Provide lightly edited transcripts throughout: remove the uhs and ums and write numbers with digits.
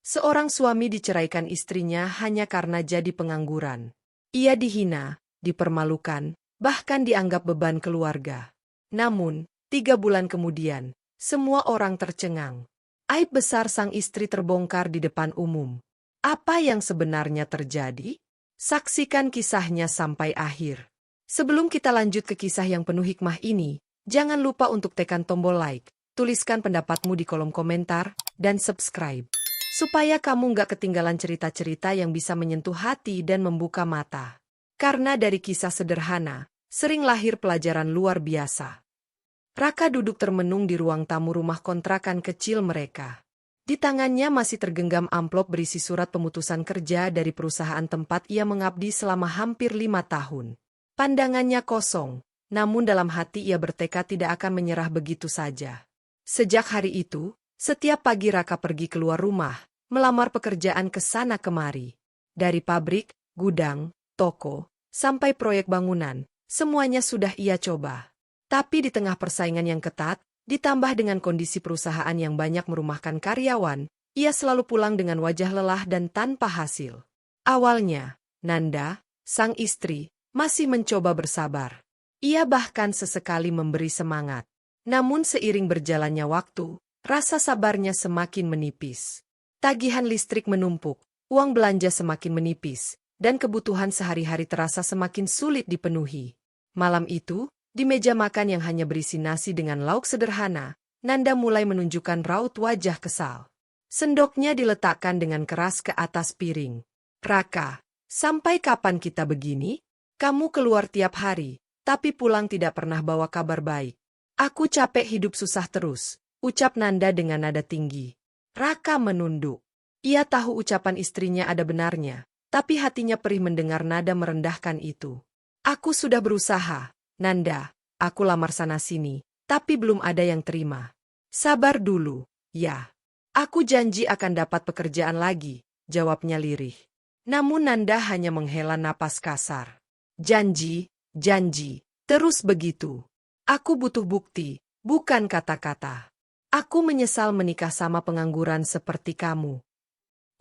Seorang suami diceraikan istrinya hanya karena jadi pengangguran. Ia dihina, dipermalukan, bahkan dianggap beban keluarga. Namun, 3 bulan kemudian, semua orang tercengang. Aib besar sang istri terbongkar di depan umum. Apa yang sebenarnya terjadi? Saksikan kisahnya sampai akhir. Sebelum kita lanjut ke kisah yang penuh hikmah ini, jangan lupa untuk tekan tombol like, tuliskan pendapatmu di kolom komentar, dan subscribe. Supaya kamu nggak ketinggalan cerita-cerita yang bisa menyentuh hati dan membuka mata. Karena dari kisah sederhana, sering lahir pelajaran luar biasa. Raka duduk termenung di ruang tamu rumah kontrakan kecil mereka. Di tangannya masih tergenggam amplop berisi surat pemutusan kerja dari perusahaan tempat ia mengabdi selama hampir 5 tahun. Pandangannya kosong, namun dalam hati ia bertekad tidak akan menyerah begitu saja. Sejak hari itu, setiap pagi Raka pergi keluar rumah, melamar pekerjaan ke sana kemari. Dari pabrik, gudang, toko, sampai proyek bangunan, semuanya sudah ia coba. Tapi di tengah persaingan yang ketat, ditambah dengan kondisi perusahaan yang banyak merumahkan karyawan, ia selalu pulang dengan wajah lelah dan tanpa hasil. Awalnya, Nanda, sang istri, masih mencoba bersabar. Ia bahkan sesekali memberi semangat. Namun seiring berjalannya waktu, rasa sabarnya semakin menipis. Tagihan listrik menumpuk, uang belanja semakin menipis, dan kebutuhan sehari-hari terasa semakin sulit dipenuhi. Malam itu, di meja makan yang hanya berisi nasi dengan lauk sederhana, Nanda mulai menunjukkan raut wajah kesal. Sendoknya diletakkan dengan keras ke atas piring. "Raka, sampai kapan kita begini? Kamu keluar tiap hari, tapi pulang tidak pernah bawa kabar baik. Aku capek hidup susah terus," ucap Nanda dengan nada tinggi. Raka menunduk. Ia tahu ucapan istrinya ada benarnya, tapi hatinya perih mendengar nada merendahkan itu. "Aku sudah berusaha, Nanda, aku lamar sana-sini, tapi belum ada yang terima." "Sabar dulu, ya. Aku janji akan dapat pekerjaan lagi," jawabnya lirih. Namun Nanda hanya menghela napas kasar. "Janji, janji, terus begitu. Aku butuh bukti, bukan kata-kata. Aku menyesal menikah sama pengangguran seperti kamu."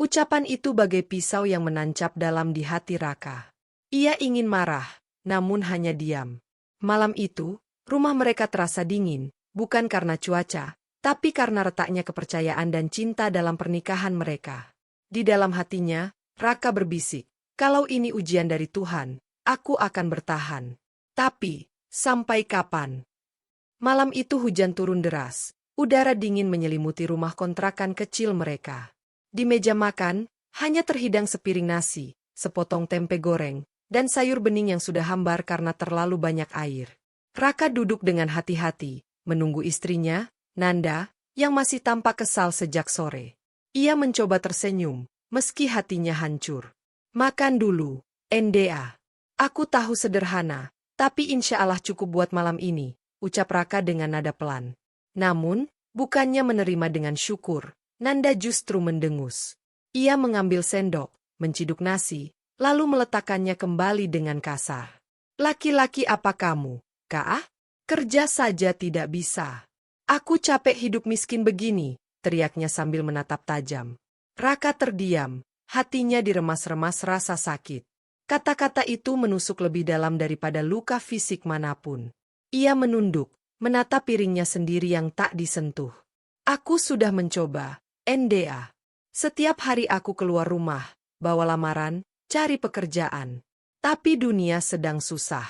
Ucapan itu bagai pisau yang menancap dalam di hati Raka. Ia ingin marah, namun hanya diam. Malam itu, rumah mereka terasa dingin, bukan karena cuaca, tapi karena retaknya kepercayaan dan cinta dalam pernikahan mereka. Di dalam hatinya, Raka berbisik, "Kalau ini ujian dari Tuhan, aku akan bertahan. Tapi, sampai kapan?" Malam itu hujan turun deras, udara dingin menyelimuti rumah kontrakan kecil mereka. Di meja makan, hanya terhidang sepiring nasi, sepotong tempe goreng, dan sayur bening yang sudah hambar karena terlalu banyak air. Raka duduk dengan hati-hati, menunggu istrinya, Nanda, yang masih tampak kesal sejak sore. Ia mencoba tersenyum, meski hatinya hancur. "Makan dulu, NDA. Aku tahu sederhana, tapi insya Allah cukup buat malam ini," ucap Raka dengan nada pelan. Namun, bukannya menerima dengan syukur, Nanda justru mendengus. Ia mengambil sendok, menciduk nasi, lalu meletakkannya kembali dengan kasar. "Laki-laki apa kamu, Kak? Kerja saja tidak bisa. Aku capek hidup miskin begini," teriaknya sambil menatap tajam. Raka terdiam, hatinya diremas-remas rasa sakit. Kata-kata itu menusuk lebih dalam daripada luka fisik manapun. Ia menunduk, menatap piringnya sendiri yang tak disentuh. "Aku sudah mencoba, NDA. Setiap hari aku keluar rumah, bawa lamaran, cari pekerjaan. Tapi dunia sedang susah.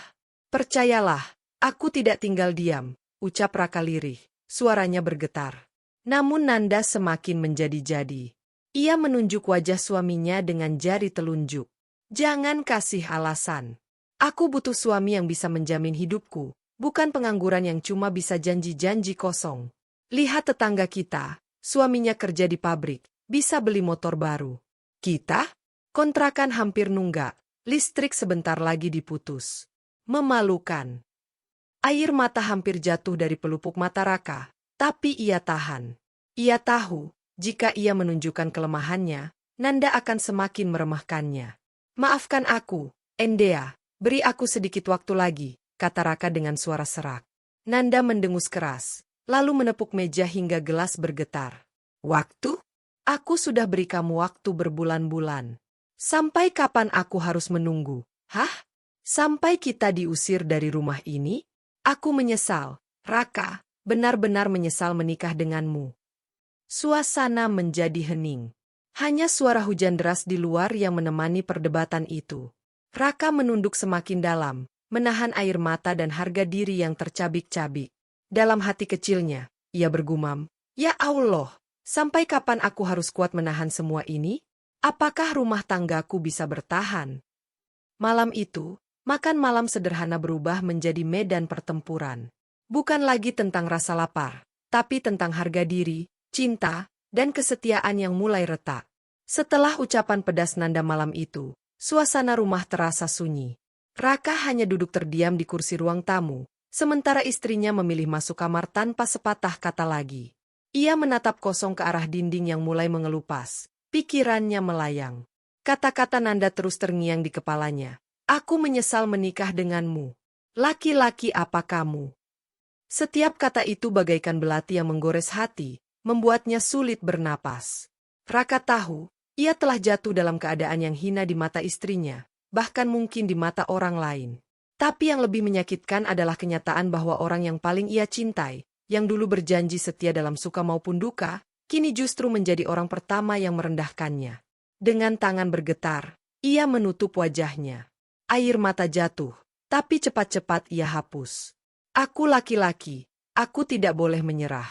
Percayalah, aku tidak tinggal diam," ucap Raka lirih, suaranya bergetar. Namun Nanda semakin menjadi-jadi. Ia menunjuk wajah suaminya dengan jari telunjuk. "Jangan kasih alasan. Aku butuh suami yang bisa menjamin hidupku, bukan pengangguran yang cuma bisa janji-janji kosong. Lihat tetangga kita, suaminya kerja di pabrik, bisa beli motor baru. Kita? Kontrakan hampir nunggak, listrik sebentar lagi diputus. Memalukan." Air mata hampir jatuh dari pelupuk mata Raka, tapi ia tahan. Ia tahu, jika ia menunjukkan kelemahannya, Nanda akan semakin meremahkannya. "Maafkan aku, Endea, beri aku sedikit waktu lagi," kata Raka dengan suara serak. Nanda mendengus keras, lalu menepuk meja hingga gelas bergetar. "Waktu? Aku sudah beri kamu waktu berbulan-bulan. Sampai kapan aku harus menunggu? Hah? Sampai kita diusir dari rumah ini? Aku menyesal, Raka, benar-benar menyesal menikah denganmu. Suasana menjadi hening. Hanya suara hujan deras di luar yang menemani perdebatan itu. Raka menunduk semakin dalam, menahan air mata dan harga diri yang tercabik-cabik. Dalam hati kecilnya, ia bergumam, "Ya Allah, sampai kapan aku harus kuat menahan semua ini? Apakah rumah tanggaku bisa bertahan?" Malam itu, makan malam sederhana berubah menjadi medan pertempuran. Bukan lagi tentang rasa lapar, tapi tentang harga diri, cinta, dan kesetiaan yang mulai retak. Setelah ucapan pedas Nanda malam itu, suasana rumah terasa sunyi. Raka hanya duduk terdiam di kursi ruang tamu, sementara istrinya memilih masuk kamar tanpa sepatah kata lagi. Ia menatap kosong ke arah dinding yang mulai mengelupas. Pikirannya melayang. Kata-kata Nanda terus terngiang di kepalanya. "Aku menyesal menikah denganmu. Laki-laki apa kamu?" Setiap kata itu bagaikan belati yang menggores hati, membuatnya sulit bernapas. Raka tahu, ia telah jatuh dalam keadaan yang hina di mata istrinya, bahkan mungkin di mata orang lain. Tapi yang lebih menyakitkan adalah kenyataan bahwa orang yang paling ia cintai, yang dulu berjanji setia dalam suka maupun duka, kini justru menjadi orang pertama yang merendahkannya. Dengan tangan bergetar, ia menutup wajahnya. Air mata jatuh, tapi cepat-cepat ia hapus. "Aku laki-laki, aku tidak boleh menyerah.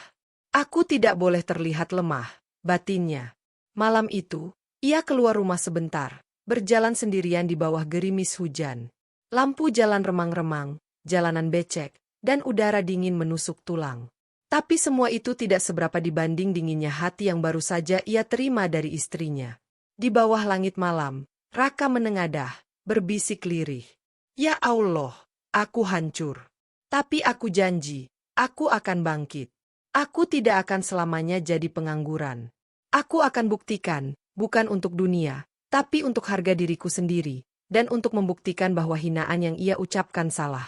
Aku tidak boleh terlihat lemah," batinnya. Malam itu, ia keluar rumah sebentar, berjalan sendirian di bawah gerimis hujan. Lampu jalan remang-remang, jalanan becek, dan udara dingin menusuk tulang. Tapi semua itu tidak seberapa dibanding dinginnya hati yang baru saja ia terima dari istrinya. Di bawah langit malam, Raka menengadah, berbisik lirih. "Ya Allah, aku hancur. Tapi aku janji, aku akan bangkit. Aku tidak akan selamanya jadi pengangguran. Aku akan buktikan, bukan untuk dunia, tapi untuk harga diriku sendiri, dan untuk membuktikan bahwa hinaan yang ia ucapkan salah."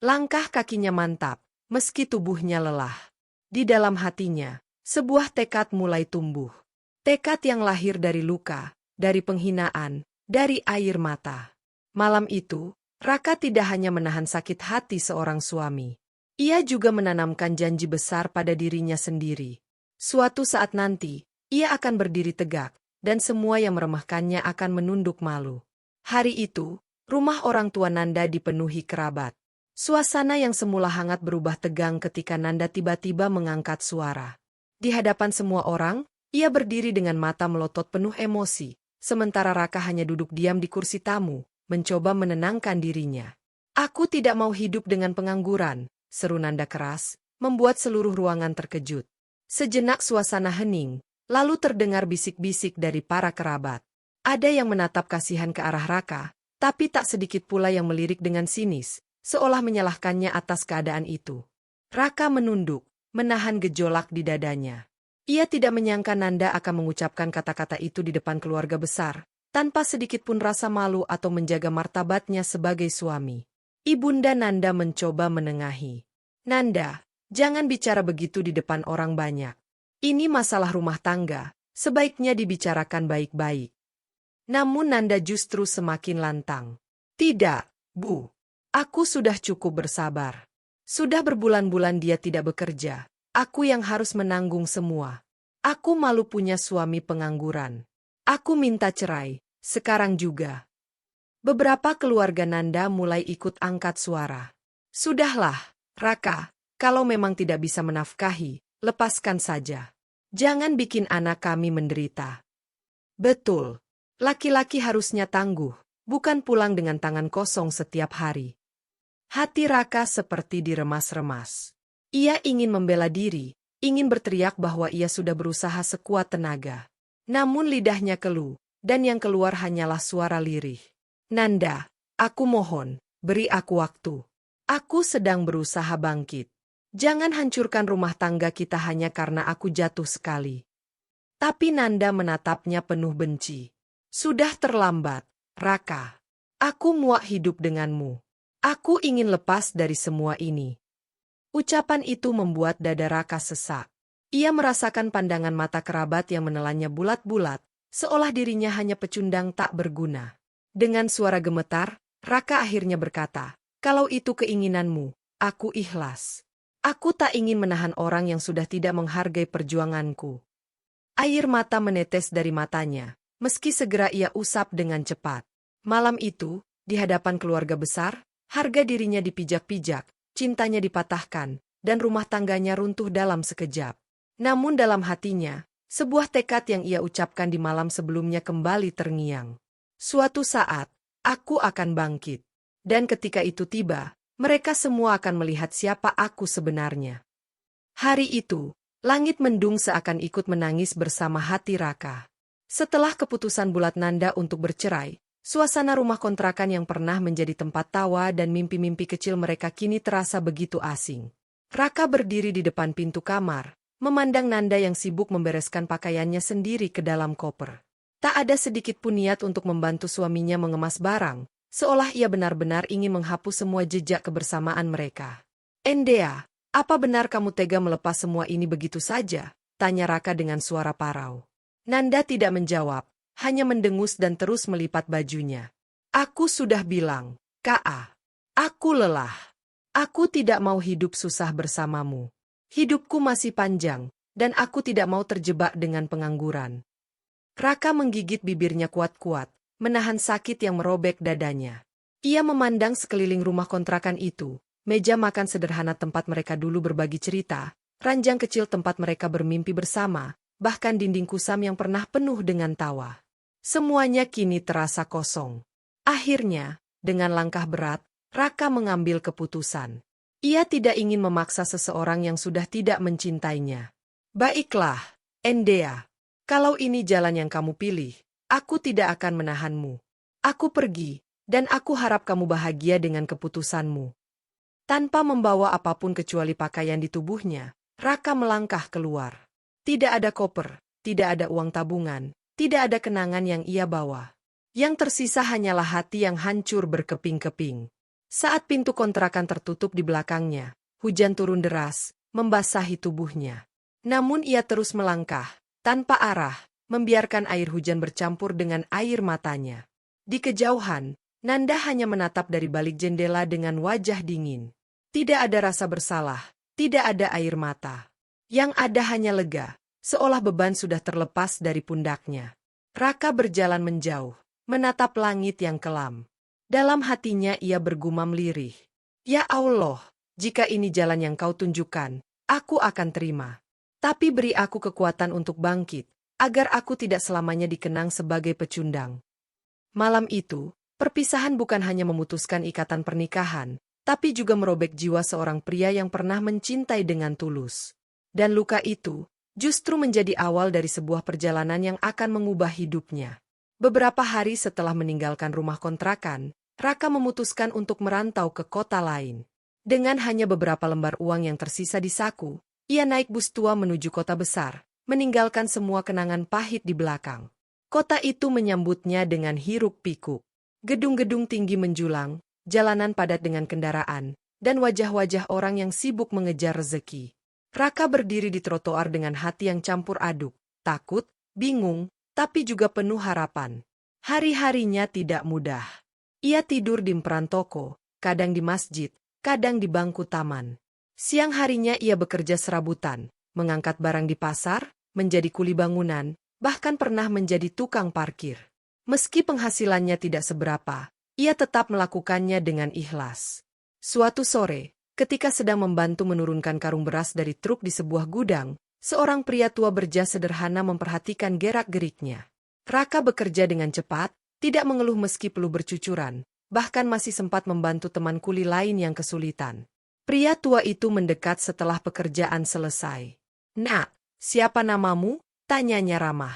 Langkah kakinya mantap, meski tubuhnya lelah. Di dalam hatinya, sebuah tekad mulai tumbuh. Tekad yang lahir dari luka, dari penghinaan, dari air mata. Malam itu, Raka tidak hanya menahan sakit hati seorang suami. Ia juga menanamkan janji besar pada dirinya sendiri. Suatu saat nanti, ia akan berdiri tegak, dan semua yang meremehkannya akan menunduk malu. Hari itu, rumah orang tua Nanda dipenuhi kerabat. Suasana yang semula hangat berubah tegang ketika Nanda tiba-tiba mengangkat suara. Di hadapan semua orang, ia berdiri dengan mata melotot penuh emosi, sementara Raka hanya duduk diam di kursi tamu, mencoba menenangkan dirinya. "Aku tidak mau hidup dengan pengangguran," seru Nanda keras, membuat seluruh ruangan terkejut. Sejenak suasana hening, lalu terdengar bisik-bisik dari para kerabat. Ada yang menatap kasihan ke arah Raka, tapi tak sedikit pula yang melirik dengan sinis, seolah menyalahkannya atas keadaan itu. Raka menunduk, menahan gejolak di dadanya. Ia tidak menyangka Nanda akan mengucapkan kata-kata itu di depan keluarga besar, tanpa sedikit pun rasa malu atau menjaga martabatnya sebagai suami. Ibunda Nanda mencoba menengahi. "Nanda, jangan bicara begitu di depan orang banyak. Ini masalah rumah tangga, sebaiknya dibicarakan baik-baik." Namun Nanda justru semakin lantang. "Tidak, Bu. Aku sudah cukup bersabar. Sudah berbulan-bulan dia tidak bekerja. Aku yang harus menanggung semua. Aku malu punya suami pengangguran. Aku minta cerai, sekarang juga." Beberapa keluarga Nanda mulai ikut angkat suara. "Sudahlah, Raka, kalau memang tidak bisa menafkahi, lepaskan saja. Jangan bikin anak kami menderita." Betul, laki-laki harusnya tangguh, bukan pulang dengan tangan kosong setiap hari. Hati Raka seperti diremas-remas. Ia ingin membela diri, ingin berteriak bahwa ia sudah berusaha sekuat tenaga. Namun lidahnya keluh, dan yang keluar hanyalah suara lirih. "Nanda, aku mohon, beri aku waktu. Aku sedang berusaha bangkit. Jangan hancurkan rumah tangga kita hanya karena aku jatuh sekali." Tapi Nanda menatapnya penuh benci. "Sudah terlambat, Raka. Aku muak hidup denganmu. Aku ingin lepas dari semua ini." Ucapan itu membuat dada Raka sesak. Ia merasakan pandangan mata kerabat yang menelannya bulat-bulat, seolah dirinya hanya pecundang tak berguna. Dengan suara gemetar, Raka akhirnya berkata, "Kalau itu keinginanmu, aku ikhlas. Aku tak ingin menahan orang yang sudah tidak menghargai perjuanganku." Air mata menetes dari matanya, meski segera ia usap dengan cepat. Malam itu, di hadapan keluarga besar, harga dirinya dipijak-pijak, cintanya dipatahkan, dan rumah tangganya runtuh dalam sekejap. Namun dalam hatinya, sebuah tekad yang ia ucapkan di malam sebelumnya kembali terngiang. Suatu saat, aku akan bangkit. Dan ketika itu tiba, mereka semua akan melihat siapa aku sebenarnya. Hari itu, langit mendung seakan ikut menangis bersama hati Raka. Setelah keputusan bulat Nanda untuk bercerai, suasana rumah kontrakan yang pernah menjadi tempat tawa dan mimpi-mimpi kecil mereka kini terasa begitu asing. Raka berdiri di depan pintu kamar, memandang Nanda yang sibuk membereskan pakaiannya sendiri ke dalam koper. Tak ada sedikit pun niat untuk membantu suaminya mengemas barang, seolah ia benar-benar ingin menghapus semua jejak kebersamaan mereka. "Endea, apa benar kamu tega melepas semua ini begitu saja?" tanya Raka dengan suara parau. Nanda tidak menjawab, hanya mendengus dan terus melipat bajunya. "Aku sudah bilang, Ka, aku lelah. Aku tidak mau hidup susah bersamamu. Hidupku masih panjang, dan aku tidak mau terjebak dengan pengangguran." Raka menggigit bibirnya kuat-kuat, menahan sakit yang merobek dadanya. Ia memandang sekeliling rumah kontrakan itu, meja makan sederhana tempat mereka dulu berbagi cerita, ranjang kecil tempat mereka bermimpi bersama, bahkan dinding kusam yang pernah penuh dengan tawa. Semuanya kini terasa kosong. Akhirnya, dengan langkah berat, Raka mengambil keputusan. Ia tidak ingin memaksa seseorang yang sudah tidak mencintainya. "Baiklah, Endea. Kalau ini jalan yang kamu pilih, aku tidak akan menahanmu. Aku pergi, dan aku harap kamu bahagia dengan keputusanmu." Tanpa membawa apapun kecuali pakaian di tubuhnya, Raka melangkah keluar. Tidak ada koper, tidak ada uang tabungan, tidak ada kenangan yang ia bawa. Yang tersisa hanyalah hati yang hancur berkeping-keping. Saat pintu kontrakan tertutup di belakangnya, hujan turun deras, membasahi tubuhnya. Namun ia terus melangkah, tanpa arah, membiarkan air hujan bercampur dengan air matanya. Di kejauhan, Nanda hanya menatap dari balik jendela dengan wajah dingin. Tidak ada rasa bersalah, tidak ada air mata. Yang ada hanya lega, seolah beban sudah terlepas dari pundaknya. Raka berjalan menjauh, menatap langit yang kelam. Dalam hatinya ia bergumam lirih. "Ya Allah, jika ini jalan yang kau tunjukkan, aku akan terima. Tapi beri aku kekuatan untuk bangkit, agar aku tidak selamanya dikenang sebagai pecundang." Malam itu, perpisahan bukan hanya memutuskan ikatan pernikahan, tapi juga merobek jiwa seorang pria yang pernah mencintai dengan tulus. Dan luka itu, justru menjadi awal dari sebuah perjalanan yang akan mengubah hidupnya. Beberapa hari setelah meninggalkan rumah kontrakan, Raka memutuskan untuk merantau ke kota lain. Dengan hanya beberapa lembar uang yang tersisa di saku, ia naik bus tua menuju kota besar, meninggalkan semua kenangan pahit di belakang. Kota itu menyambutnya dengan hiruk-pikuk. Gedung-gedung tinggi menjulang, jalanan padat dengan kendaraan, dan wajah-wajah orang yang sibuk mengejar rezeki. Raka berdiri di trotoar dengan hati yang campur aduk, takut, bingung, tapi juga penuh harapan. Hari-harinya tidak mudah. Ia tidur di emperan toko, kadang di masjid, kadang di bangku taman. Siang harinya ia bekerja serabutan, mengangkat barang di pasar, menjadi kuli bangunan, bahkan pernah menjadi tukang parkir. Meski penghasilannya tidak seberapa, ia tetap melakukannya dengan ikhlas. Suatu sore, ketika sedang membantu menurunkan karung beras dari truk di sebuah gudang, seorang pria tua berjas sederhana memperhatikan gerak-geriknya. Raka bekerja dengan cepat, tidak mengeluh meski peluh bercucuran, bahkan masih sempat membantu teman kuli lain yang kesulitan. Pria tua itu mendekat setelah pekerjaan selesai. "Nak, siapa namamu?" tanyanya ramah.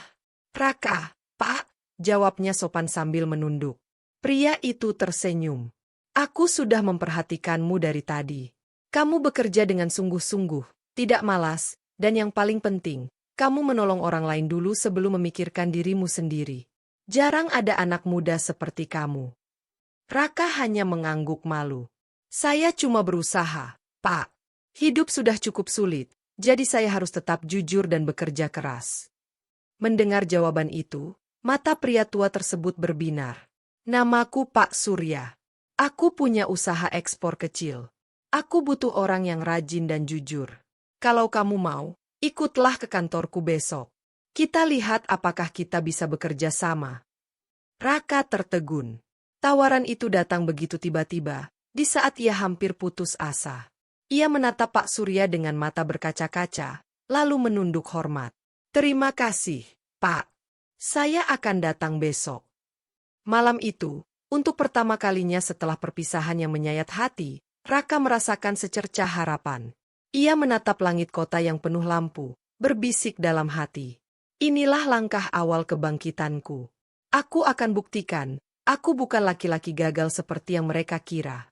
"Raka, Pak," jawabnya sopan sambil menunduk. Pria itu tersenyum. "Aku sudah memperhatikanmu dari tadi. Kamu bekerja dengan sungguh-sungguh, tidak malas, dan yang paling penting, kamu menolong orang lain dulu sebelum memikirkan dirimu sendiri. Jarang ada anak muda seperti kamu." Raka hanya mengangguk malu. "Saya cuma berusaha, Pak. Hidup sudah cukup sulit, jadi saya harus tetap jujur dan bekerja keras. Mendengar jawaban itu, mata pria tua tersebut berbinar. Namaku Pak Surya. Aku punya usaha ekspor kecil. Aku butuh orang yang rajin dan jujur. Kalau kamu mau, ikutlah ke kantorku besok. Kita lihat apakah kita bisa bekerja sama. Raka tertegun. Tawaran itu datang begitu tiba-tiba, di saat ia hampir putus asa. Ia menatap Pak Surya dengan mata berkaca-kaca, lalu menunduk hormat. Terima kasih, Pak. Saya akan datang besok. Malam itu, untuk pertama kalinya setelah perpisahan yang menyayat hati, Raka merasakan secercah harapan. Ia menatap langit kota yang penuh lampu, berbisik dalam hati. Inilah langkah awal kebangkitanku. Aku akan buktikan, aku bukan laki-laki gagal seperti yang mereka kira.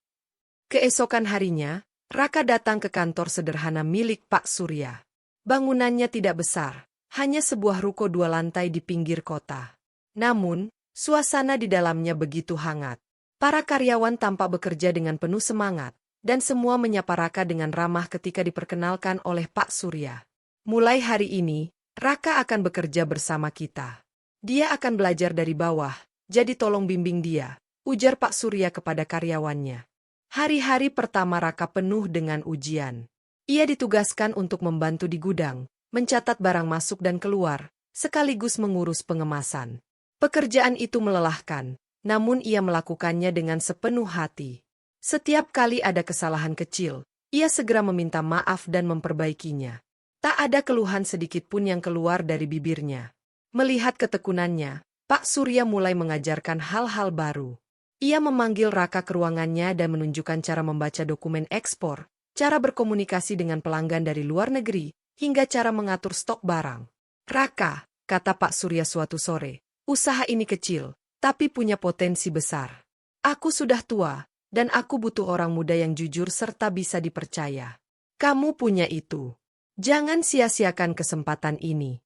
Keesokan harinya, Raka datang ke kantor sederhana milik Pak Surya. Bangunannya tidak besar, hanya sebuah ruko 2 lantai di pinggir kota. Namun, suasana di dalamnya begitu hangat. Para karyawan tampak bekerja dengan penuh semangat, dan semua menyapa Raka dengan ramah ketika diperkenalkan oleh Pak Surya. Mulai hari ini, Raka akan bekerja bersama kita. Dia akan belajar dari bawah, jadi tolong bimbing dia, ujar Pak Surya kepada karyawannya. Hari-hari pertama Raka penuh dengan ujian. Ia ditugaskan untuk membantu di gudang, mencatat barang masuk dan keluar, sekaligus mengurus pengemasan. Pekerjaan itu melelahkan, namun ia melakukannya dengan sepenuh hati. Setiap kali ada kesalahan kecil, ia segera meminta maaf dan memperbaikinya. Tak ada keluhan sedikit pun yang keluar dari bibirnya. Melihat ketekunannya, Pak Surya mulai mengajarkan hal-hal baru. Ia memanggil Raka ke ruangannya dan menunjukkan cara membaca dokumen ekspor, cara berkomunikasi dengan pelanggan dari luar negeri, hingga cara mengatur stok barang. Raka, kata Pak Surya suatu sore, usaha ini kecil, tapi punya potensi besar. Aku sudah tua, dan aku butuh orang muda yang jujur serta bisa dipercaya. Kamu punya itu. Jangan sia-siakan kesempatan ini.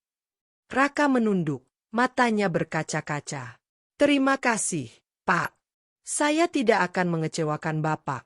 Raka menunduk, matanya berkaca-kaca. Terima kasih, Pak. Saya tidak akan mengecewakan Bapak.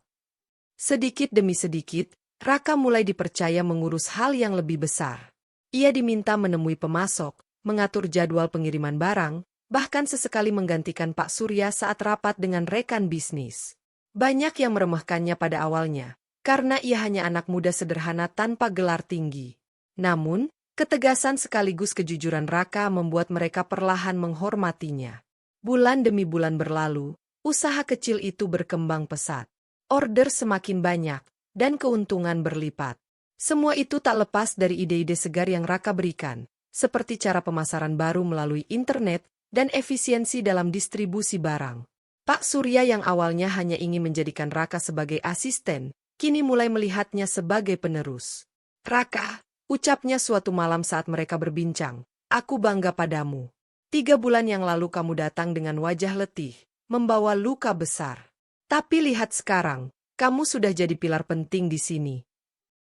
Sedikit demi sedikit, Raka mulai dipercaya mengurus hal yang lebih besar. Ia diminta menemui pemasok, mengatur jadwal pengiriman barang, bahkan sesekali menggantikan Pak Surya saat rapat dengan rekan bisnis. Banyak yang meremehkannya pada awalnya, karena ia hanya anak muda sederhana tanpa gelar tinggi. Namun, ketegasan sekaligus kejujuran Raka membuat mereka perlahan menghormatinya. Bulan demi bulan berlalu, usaha kecil itu berkembang pesat. Order semakin banyak, dan keuntungan berlipat. Semua itu tak lepas dari ide-ide segar yang Raka berikan, seperti cara pemasaran baru melalui internet dan efisiensi dalam distribusi barang. Pak Surya yang awalnya hanya ingin menjadikan Raka sebagai asisten, kini mulai melihatnya sebagai penerus. Raka, ucapnya suatu malam saat mereka berbincang, aku bangga padamu. 3 bulan yang lalu kamu datang dengan wajah letih, membawa luka besar. Tapi lihat sekarang, kamu sudah jadi pilar penting di sini.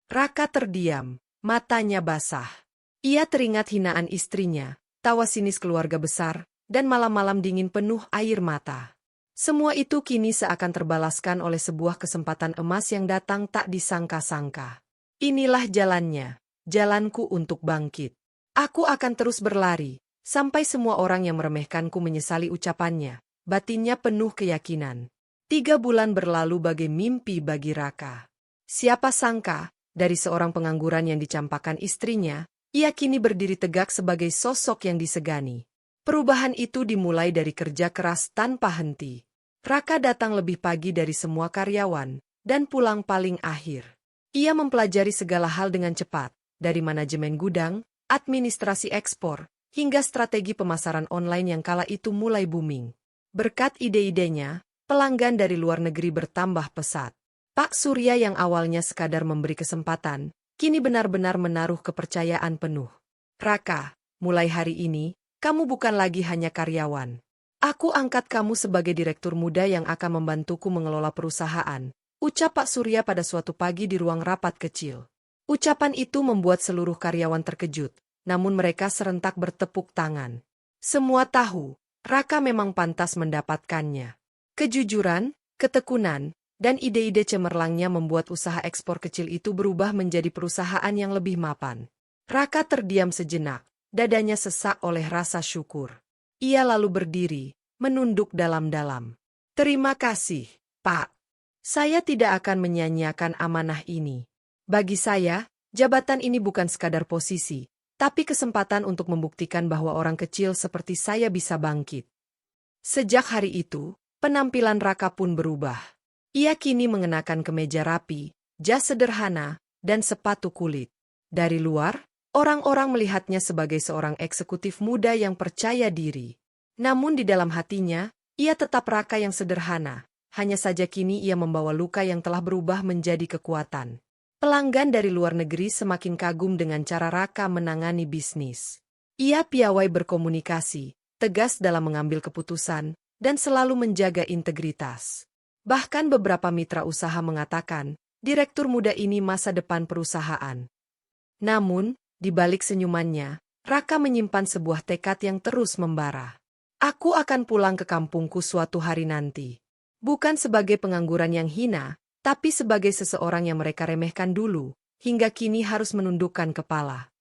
Raka terdiam, matanya basah. Ia teringat hinaan istrinya, tawa sinis keluarga besar, dan malam-malam dingin penuh air mata. Semua itu kini seakan terbalaskan oleh sebuah kesempatan emas yang datang tak disangka-sangka. Inilah jalannya, jalanku untuk bangkit. Aku akan terus berlari, sampai semua orang yang meremehkanku menyesali ucapannya. Batinnya penuh keyakinan. 3 bulan berlalu bagai mimpi bagi Raka. Siapa sangka, dari seorang pengangguran yang dicampakkan istrinya, ia kini berdiri tegak sebagai sosok yang disegani. Perubahan itu dimulai dari kerja keras tanpa henti. Raka datang lebih pagi dari semua karyawan, dan pulang paling akhir. Ia mempelajari segala hal dengan cepat, dari manajemen gudang, administrasi ekspor, hingga strategi pemasaran online yang kala itu mulai booming. Berkat ide-idenya, pelanggan dari luar negeri bertambah pesat. Pak Surya yang awalnya sekadar memberi kesempatan, kini benar-benar menaruh kepercayaan penuh. Raka, mulai hari ini, kamu bukan lagi hanya karyawan. Aku angkat kamu sebagai direktur muda yang akan membantuku mengelola perusahaan, ucap Pak Surya pada suatu pagi di ruang rapat kecil. Ucapan itu membuat seluruh karyawan terkejut, namun mereka serentak bertepuk tangan. Semua tahu, Raka memang pantas mendapatkannya. Kejujuran, ketekunan, dan ide-ide cemerlangnya membuat usaha ekspor kecil itu berubah menjadi perusahaan yang lebih mapan. Raka terdiam sejenak, dadanya sesak oleh rasa syukur. Ia lalu berdiri, menunduk dalam-dalam. Terima kasih, Pak. Saya tidak akan menyanyiakan amanah ini. Bagi saya, jabatan ini bukan sekadar posisi, tapi kesempatan untuk membuktikan bahwa orang kecil seperti saya bisa bangkit. Sejak hari itu, penampilan Raka pun berubah. Ia kini mengenakan kemeja rapi, jas sederhana, dan sepatu kulit. Dari luar, orang-orang melihatnya sebagai seorang eksekutif muda yang percaya diri. Namun di dalam hatinya, ia tetap Raka yang sederhana. Hanya saja kini ia membawa luka yang telah berubah menjadi kekuatan. Pelanggan dari luar negeri semakin kagum dengan cara Raka menangani bisnis. Ia piawai berkomunikasi, tegas dalam mengambil keputusan, dan selalu menjaga integritas. Bahkan beberapa mitra usaha mengatakan, direktur muda ini masa depan perusahaan. Namun, di balik senyumannya, Raka menyimpan sebuah tekad yang terus membara. Aku akan pulang ke kampungku suatu hari nanti. Bukan sebagai pengangguran yang hina, tapi sebagai seseorang yang mereka remehkan dulu, hingga kini harus menundukkan kepala.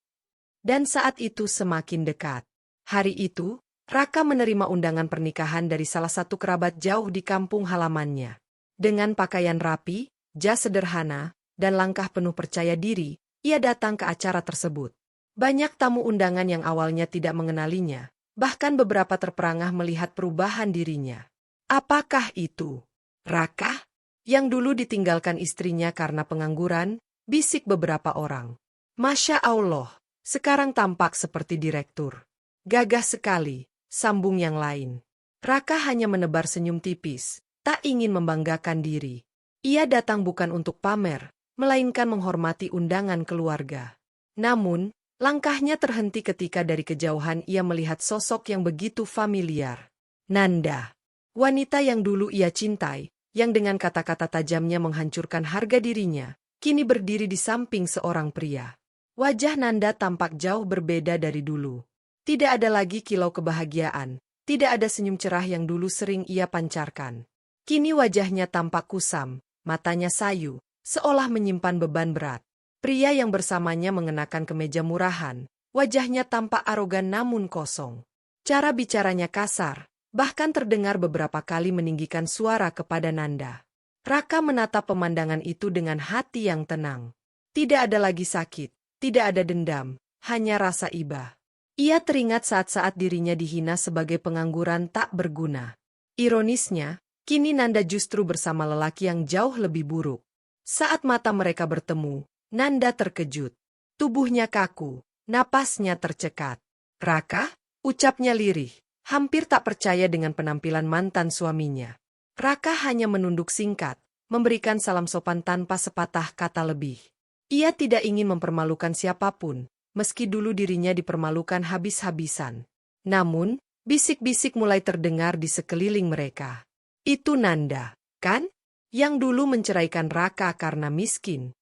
Dan saat itu semakin dekat. Hari itu, Raka menerima undangan pernikahan dari salah satu kerabat jauh di kampung halamannya. Dengan pakaian rapi, jas sederhana, dan langkah penuh percaya diri, ia datang ke acara tersebut. Banyak tamu undangan yang awalnya tidak mengenalinya, bahkan beberapa terperangah melihat perubahan dirinya. Apakah itu Raka? Yang dulu ditinggalkan istrinya karena pengangguran, bisik beberapa orang. Masya Allah, sekarang tampak seperti direktur. Gagah sekali, sambung yang lain. Raka hanya menebar senyum tipis, tak ingin membanggakan diri. Ia datang bukan untuk pamer, melainkan menghormati undangan keluarga. Namun, langkahnya terhenti ketika dari kejauhan ia melihat sosok yang begitu familiar. Nanda, wanita yang dulu ia cintai, yang dengan kata-kata tajamnya menghancurkan harga dirinya, kini berdiri di samping seorang pria. Wajah Nanda tampak jauh berbeda dari dulu. Tidak ada lagi kilau kebahagiaan, tidak ada senyum cerah yang dulu sering ia pancarkan. Kini wajahnya tampak kusam, matanya sayu, seolah menyimpan beban berat. Pria yang bersamanya mengenakan kemeja murahan, wajahnya tampak arogan namun kosong. Cara bicaranya kasar, bahkan terdengar beberapa kali meninggikan suara kepada Nanda. Raka menatap pemandangan itu dengan hati yang tenang. Tidak ada lagi sakit, tidak ada dendam, hanya rasa iba. Ia teringat saat-saat dirinya dihina sebagai pengangguran tak berguna. Ironisnya, kini Nanda justru bersama lelaki yang jauh lebih buruk. Saat mata mereka bertemu, Nanda terkejut. Tubuhnya kaku, napasnya tercekat. Raka? Ucapnya lirih, hampir tak percaya dengan penampilan mantan suaminya. Raka hanya menunduk singkat, memberikan salam sopan tanpa sepatah kata lebih. Ia tidak ingin mempermalukan siapapun, meski dulu dirinya dipermalukan habis-habisan. Namun, bisik-bisik mulai terdengar di sekeliling mereka. Itu Nanda, kan? Yang dulu menceraikan Raka karena miskin.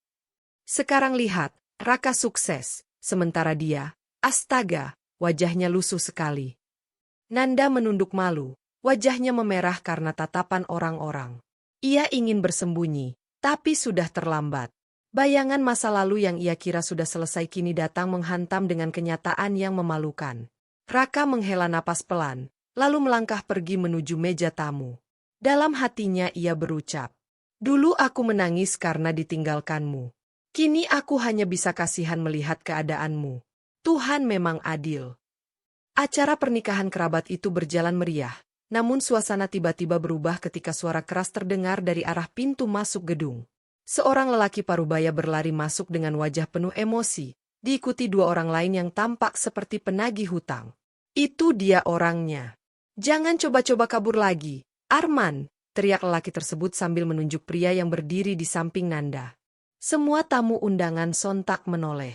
Sekarang lihat, Raka sukses, sementara dia, astaga, wajahnya lusuh sekali. Nanda menunduk malu, wajahnya memerah karena tatapan orang-orang. Ia ingin bersembunyi, tapi sudah terlambat. Bayangan masa lalu yang ia kira sudah selesai kini datang menghantam dengan kenyataan yang memalukan. Raka menghela napas pelan, lalu melangkah pergi menuju meja tamu. Dalam hatinya ia berucap, "Dulu aku menangis karena ditinggalkanmu. Kini aku hanya bisa kasihan melihat keadaanmu. Tuhan memang adil." Acara pernikahan kerabat itu berjalan meriah, namun suasana tiba-tiba berubah ketika suara keras terdengar dari arah pintu masuk gedung. Seorang lelaki parubaya berlari masuk dengan wajah penuh emosi, diikuti dua orang lain yang tampak seperti penagih hutang. "Itu dia orangnya. Jangan coba-coba kabur lagi, Arman!" teriak lelaki tersebut sambil menunjuk pria yang berdiri di samping Nanda. Semua tamu undangan sontak menoleh.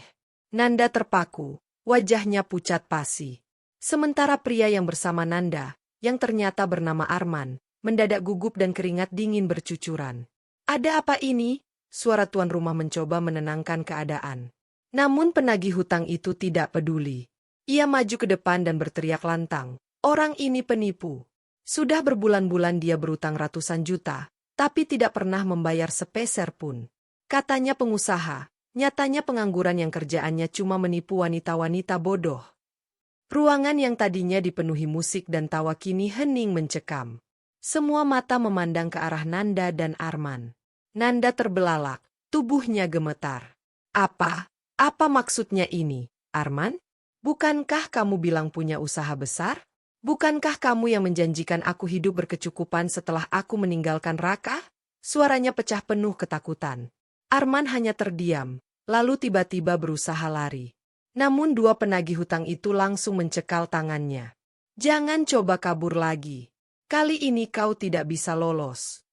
Nanda terpaku, wajahnya pucat pasi. Sementara pria yang bersama Nanda, yang ternyata bernama Arman, mendadak gugup dan keringat dingin bercucuran. "Ada apa ini?" Suara tuan rumah mencoba menenangkan keadaan. Namun penagih hutang itu tidak peduli. Ia maju ke depan dan berteriak lantang, "Orang ini penipu. Sudah berbulan-bulan dia berutang ratusan juta, tapi tidak pernah membayar sepeser pun. Katanya pengusaha, nyatanya pengangguran yang kerjaannya cuma menipu wanita-wanita bodoh. Ruangan yang tadinya dipenuhi musik dan tawa kini hening mencekam. Semua mata memandang ke arah Nanda dan Arman. Nanda terbelalak, tubuhnya gemetar. Apa maksudnya ini, Arman? Bukankah kamu bilang punya usaha besar? Bukankah kamu yang menjanjikan aku hidup berkecukupan setelah aku meninggalkan Raka? Suaranya pecah penuh ketakutan. Arman hanya terdiam, lalu tiba-tiba berusaha lari. Namun dua penagih hutang itu langsung mencekal tangannya. Jangan coba kabur lagi. Kali ini kau tidak bisa lolos.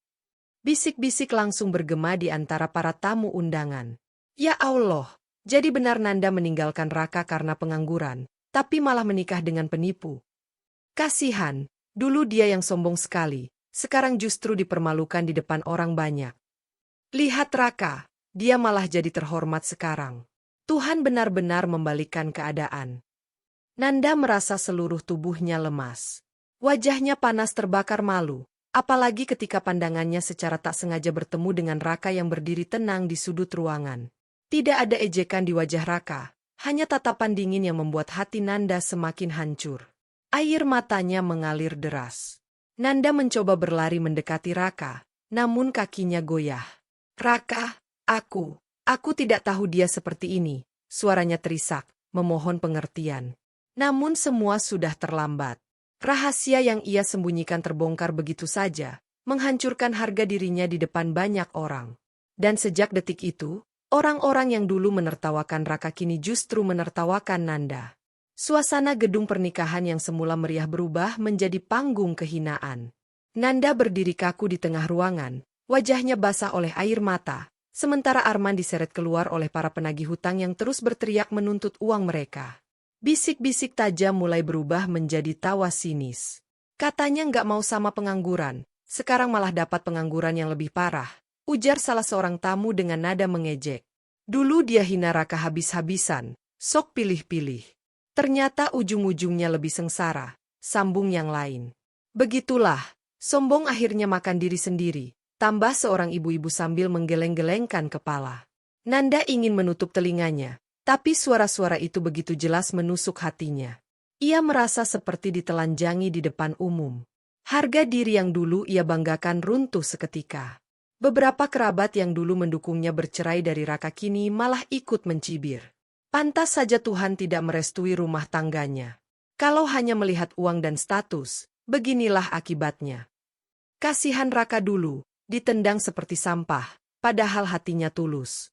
Bisik-bisik langsung bergema di antara para tamu undangan. Ya Allah, jadi benar Nanda meninggalkan Raka karena pengangguran, tapi malah menikah dengan penipu. Kasihan, dulu dia yang sombong sekali, sekarang justru dipermalukan di depan orang banyak. Lihat Raka, dia malah jadi terhormat sekarang. Tuhan benar-benar membalikkan keadaan. Nanda merasa seluruh tubuhnya lemas. Wajahnya panas terbakar malu, apalagi ketika pandangannya secara tak sengaja bertemu dengan Raka yang berdiri tenang di sudut ruangan. Tidak ada ejekan di wajah Raka, hanya tatapan dingin yang membuat hati Nanda semakin hancur. Air matanya mengalir deras. Nanda mencoba berlari mendekati Raka, namun kakinya goyah. Raka, aku tidak tahu dia seperti ini, suaranya terisak, memohon pengertian. Namun semua sudah terlambat. Rahasia yang ia sembunyikan terbongkar begitu saja, menghancurkan harga dirinya di depan banyak orang. Dan sejak detik itu, orang-orang yang dulu menertawakan Raka kini justru menertawakan Nanda. Suasana gedung pernikahan yang semula meriah berubah menjadi panggung kehinaan. Nanda berdiri kaku di tengah ruangan, wajahnya basah oleh air mata, sementara Arman diseret keluar oleh para penagih hutang yang terus berteriak menuntut uang mereka. Bisik-bisik tajam mulai berubah menjadi tawa sinis. Katanya nggak mau sama pengangguran, sekarang malah dapat pengangguran yang lebih parah, ujar salah seorang tamu dengan nada mengejek. Dulu dia hina Raka habis-habisan, sok pilih-pilih. Ternyata ujung-ujungnya lebih sengsara, sambung yang lain. Begitulah, sombong akhirnya makan diri sendiri, tambah seorang ibu-ibu sambil menggeleng-gelengkan kepala. Nanda ingin menutup telinganya. Tapi suara-suara itu begitu jelas menusuk hatinya. Ia merasa seperti ditelanjangi di depan umum. Harga diri yang dulu ia banggakan runtuh seketika. Beberapa kerabat yang dulu mendukungnya bercerai dari Raka kini malah ikut mencibir. Pantas saja Tuhan tidak merestui rumah tangganya. Kalau hanya melihat uang dan status, beginilah akibatnya. Kasihan Raka dulu, ditendang seperti sampah, padahal hatinya tulus.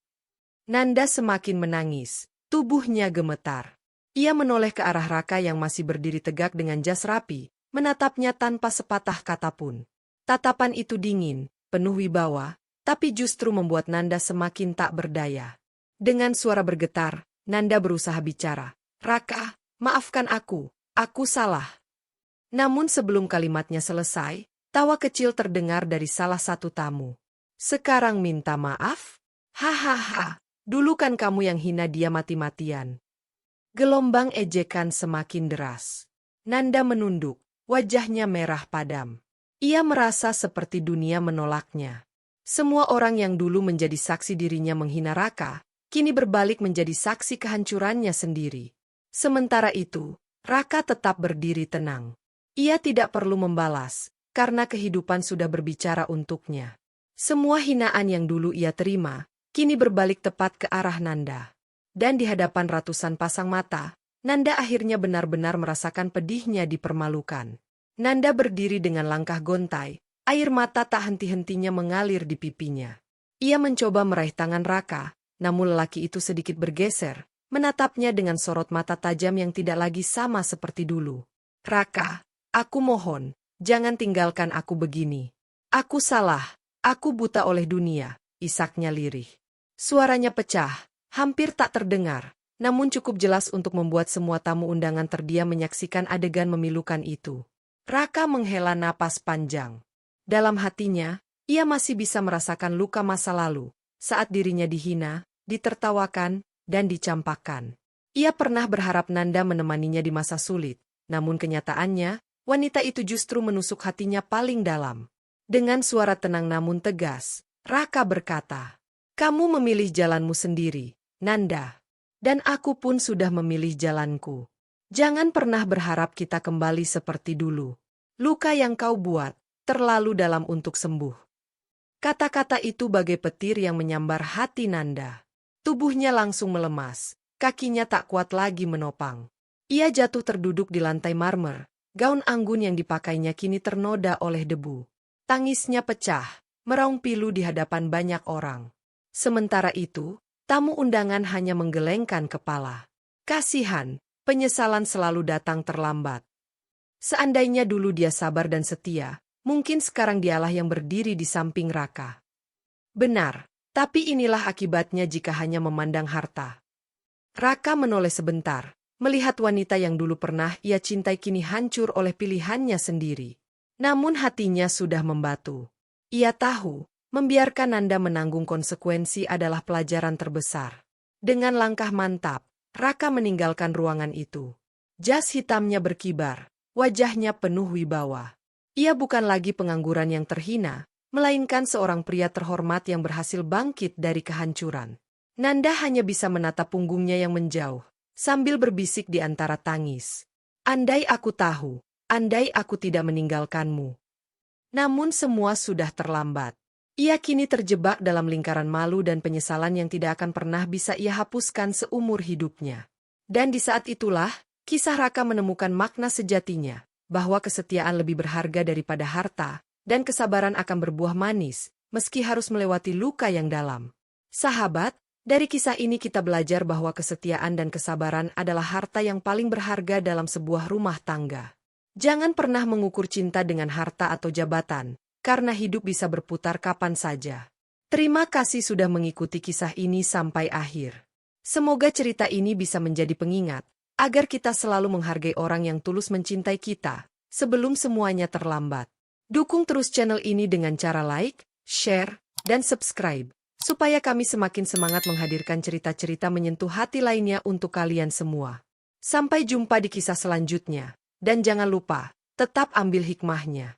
Nanda semakin menangis, tubuhnya gemetar. Ia menoleh ke arah Raka yang masih berdiri tegak dengan jas rapi, menatapnya tanpa sepatah kata pun. Tatapan itu dingin, penuh wibawa, tapi justru membuat Nanda semakin tak berdaya. Dengan suara bergetar, Nanda berusaha bicara. Raka, maafkan aku salah. Namun sebelum kalimatnya selesai, tawa kecil terdengar dari salah satu tamu. Sekarang minta maaf? Hahaha. Dulu kan kamu yang hina dia mati-matian. Gelombang ejekan semakin deras. Nanda menunduk, wajahnya merah padam. Ia merasa seperti dunia menolaknya. Semua orang yang dulu menjadi saksi dirinya menghina Raka, kini berbalik menjadi saksi kehancurannya sendiri. Sementara itu, Raka tetap berdiri tenang. Ia tidak perlu membalas, karena kehidupan sudah berbicara untuknya. Semua hinaan yang dulu ia terima, kini berbalik tepat ke arah Nanda. Dan di hadapan ratusan pasang mata, Nanda akhirnya benar-benar merasakan pedihnya dipermalukan. Nanda berdiri dengan langkah gontai, air mata tak henti-hentinya mengalir di pipinya. Ia mencoba meraih tangan Raka, namun lelaki itu sedikit bergeser, menatapnya dengan sorot mata tajam yang tidak lagi sama seperti dulu. Raka, aku mohon, jangan tinggalkan aku begini. Aku salah, aku buta oleh dunia, isaknya lirih. Suaranya pecah, hampir tak terdengar, namun cukup jelas untuk membuat semua tamu undangan terdiam menyaksikan adegan memilukan itu. Raka menghela napas panjang. Dalam hatinya, ia masih bisa merasakan luka masa lalu, saat dirinya dihina, ditertawakan, dan dicampakkan. Ia pernah berharap Nanda menemaninya di masa sulit, namun kenyataannya, wanita itu justru menusuk hatinya paling dalam. Dengan suara tenang namun tegas, Raka berkata, "Kamu memilih jalanmu sendiri, Nanda. Dan aku pun sudah memilih jalanku. Jangan pernah berharap kita kembali seperti dulu. Luka yang kau buat terlalu dalam untuk sembuh." Kata-kata itu bagai petir yang menyambar hati Nanda. Tubuhnya langsung melemas, kakinya tak kuat lagi menopang. Ia jatuh terduduk di lantai marmer, gaun anggun yang dipakainya kini ternoda oleh debu. Tangisnya pecah, meraung pilu di hadapan banyak orang. Sementara itu, tamu undangan hanya menggelengkan kepala. Kasihan, penyesalan selalu datang terlambat. Seandainya dulu dia sabar dan setia, mungkin sekarang dialah yang berdiri di samping Raka. Benar, tapi inilah akibatnya jika hanya memandang harta. Raka menoleh sebentar, melihat wanita yang dulu pernah ia cintai kini hancur oleh pilihannya sendiri. Namun hatinya sudah membatu. Ia tahu, membiarkan Nanda menanggung konsekuensi adalah pelajaran terbesar. Dengan langkah mantap, Raka meninggalkan ruangan itu. Jas hitamnya berkibar, wajahnya penuh wibawa. Ia bukan lagi pengangguran yang terhina, melainkan seorang pria terhormat yang berhasil bangkit dari kehancuran. Nanda hanya bisa menatap punggungnya yang menjauh, sambil berbisik di antara tangis. Andai aku tahu, andai aku tidak meninggalkanmu. Namun semua sudah terlambat. Ia kini terjebak dalam lingkaran malu dan penyesalan yang tidak akan pernah bisa ia hapuskan seumur hidupnya. Dan di saat itulah, kisah Raka menemukan makna sejatinya, bahwa kesetiaan lebih berharga daripada harta, dan kesabaran akan berbuah manis, meski harus melewati luka yang dalam. Sahabat, dari kisah ini kita belajar bahwa kesetiaan dan kesabaran adalah harta yang paling berharga dalam sebuah rumah tangga. Jangan pernah mengukur cinta dengan harta atau jabatan, karena hidup bisa berputar kapan saja. Terima kasih sudah mengikuti kisah ini sampai akhir. Semoga cerita ini bisa menjadi pengingat, agar kita selalu menghargai orang yang tulus mencintai kita, sebelum semuanya terlambat. Dukung terus channel ini dengan cara like, share, dan subscribe, supaya kami semakin semangat menghadirkan cerita-cerita menyentuh hati lainnya untuk kalian semua. Sampai jumpa di kisah selanjutnya, dan jangan lupa, tetap ambil hikmahnya.